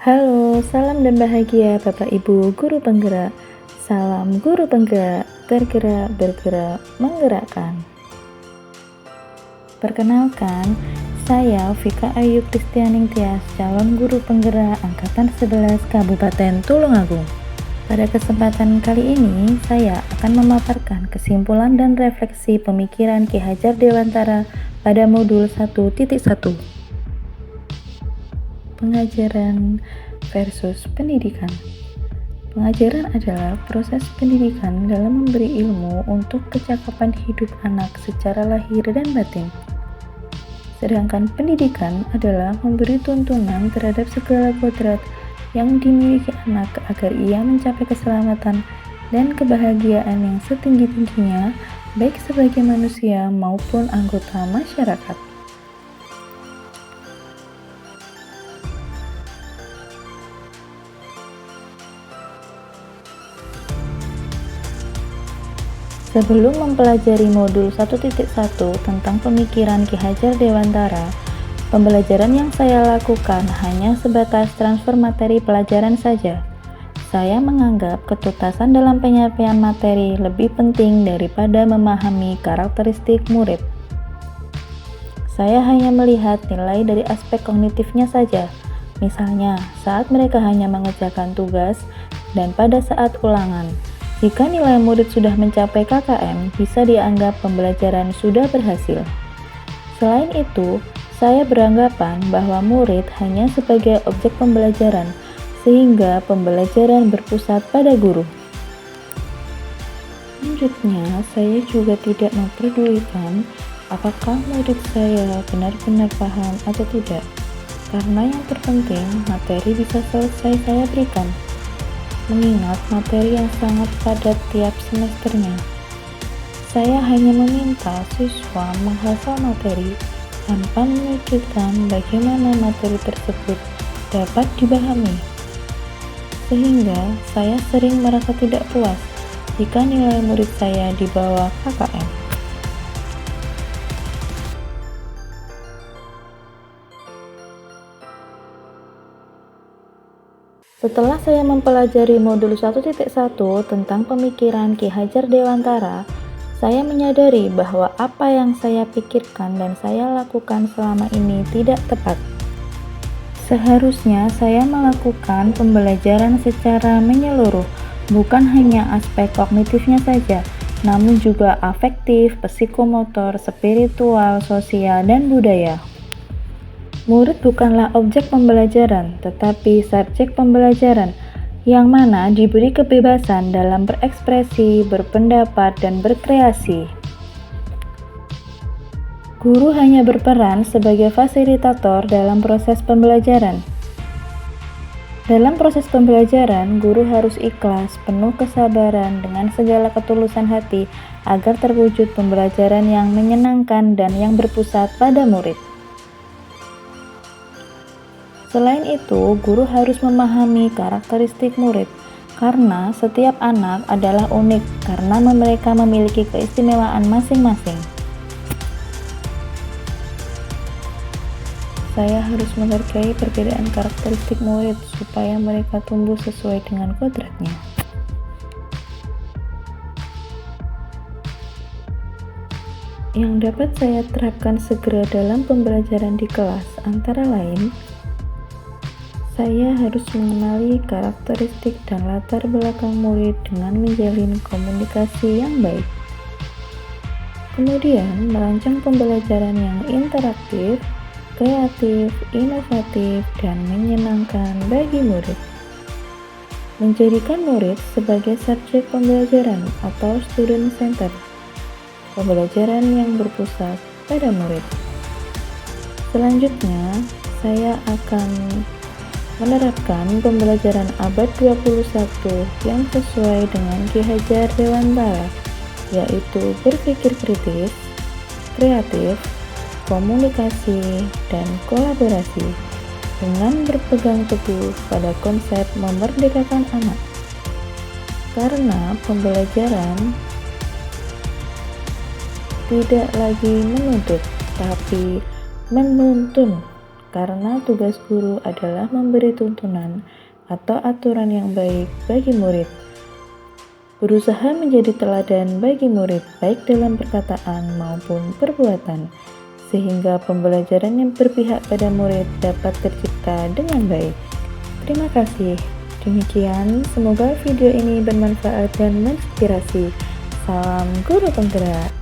Halo, salam dan bahagia Bapak Ibu Guru Penggerak. Salam Guru Penggerak, tergerak, bergerak, menggerakkan. Perkenalkan, saya Vika Ayu Kristianing Tias, calon Guru Penggerak Angkatan 11 Kabupaten Tulungagung. Pada kesempatan kali ini, saya akan memaparkan kesimpulan dan refleksi pemikiran Ki Hajar Dewantara pada modul 1.1. Pengajaran versus pendidikan. Pengajaran adalah proses pendidikan dalam memberi ilmu untuk kecakapan hidup anak secara lahir dan batin. Sedangkan pendidikan adalah memberi tuntunan terhadap segala kodrat yang dimiliki anak agar ia mencapai keselamatan dan kebahagiaan yang setinggi-tingginya, baik sebagai manusia maupun anggota masyarakat. Sebelum mempelajari modul 1.1 tentang pemikiran Ki Hajar Dewantara, pembelajaran yang saya lakukan hanya sebatas transfer materi pelajaran saja. Saya menganggap ketuntasan dalam penyampaian materi lebih penting daripada memahami karakteristik murid. Saya hanya melihat nilai dari aspek kognitifnya saja, misalnya saat mereka hanya mengerjakan tugas dan pada saat ulangan. Jika nilai murid sudah mencapai KKM, bisa dianggap pembelajaran sudah berhasil. Selain itu, saya beranggapan bahwa murid hanya sebagai objek pembelajaran, sehingga pembelajaran berpusat pada guru. Selanjutnya, saya juga tidak memperdulikan apakah murid saya benar-benar paham atau tidak, karena yang terpenting materi bisa selesai saya berikan. Mengingat materi yang sangat padat tiap semesternya, saya hanya meminta siswa menghafal materi tanpa memikirkan bagaimana materi tersebut dapat dipahami. Sehingga saya sering merasa tidak puas jika nilai murid saya di bawah KKM. Setelah saya mempelajari modul 1.1 tentang pemikiran Ki Hajar Dewantara, saya menyadari bahwa apa yang saya pikirkan dan saya lakukan selama ini tidak tepat. Seharusnya saya melakukan pembelajaran secara menyeluruh, bukan hanya aspek kognitifnya saja, namun juga afektif, psikomotor, spiritual, sosial, dan budaya. Murid bukanlah objek pembelajaran, tetapi subjek pembelajaran, yang mana diberi kebebasan dalam berekspresi, berpendapat, dan berkreasi. Guru hanya berperan sebagai fasilitator dalam proses pembelajaran. Dalam proses pembelajaran, guru harus ikhlas, penuh kesabaran, dengan segala ketulusan hati, agar terwujud pembelajaran yang menyenangkan dan yang berpusat pada murid. Selain itu, guru harus memahami karakteristik murid, karena setiap anak adalah unik karena mereka memiliki keistimewaan masing-masing. Saya harus menghargai perbedaan karakteristik murid supaya mereka tumbuh sesuai dengan kodratnya. Yang dapat saya terapkan segera dalam pembelajaran di kelas antara lain, saya harus mengenali karakteristik dan latar belakang murid dengan menjalin komunikasi yang baik. Kemudian, merancang pembelajaran yang interaktif, kreatif, inovatif, dan menyenangkan bagi murid. Menjadikan murid sebagai subjek pembelajaran atau student center. Pembelajaran yang berpusat pada murid. Selanjutnya, saya akan menerapkan pembelajaran abad 21 yang sesuai dengan Ki Hajar Dewantara, yaitu berpikir kritis, kreatif, komunikasi, dan kolaborasi, dengan berpegang teguh pada konsep memerdekakan anak. Karena pembelajaran tidak lagi menuntut, tapi menuntun karena tugas guru adalah memberi tuntunan atau aturan yang baik bagi murid. Berusaha menjadi teladan bagi murid baik dalam perkataan maupun perbuatan, sehingga pembelajaran yang berpihak pada murid dapat tercipta dengan baik. Terima kasih. Demikian, semoga video ini bermanfaat dan menginspirasi. Salam Guru Penggerak.